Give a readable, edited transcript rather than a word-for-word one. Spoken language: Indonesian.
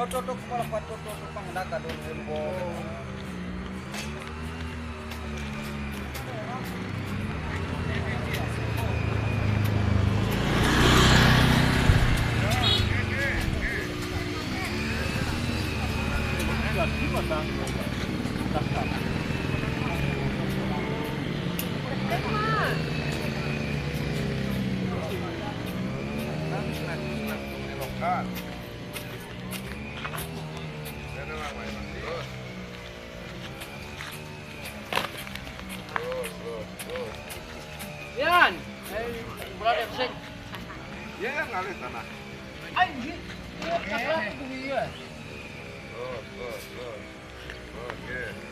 Tutup sekolah buat tutup pangdata dulu. Yan! Ay, brother sing. Ya, ngalir tanah. Ay, di. Iya, kasih aku dia. Good. Okay.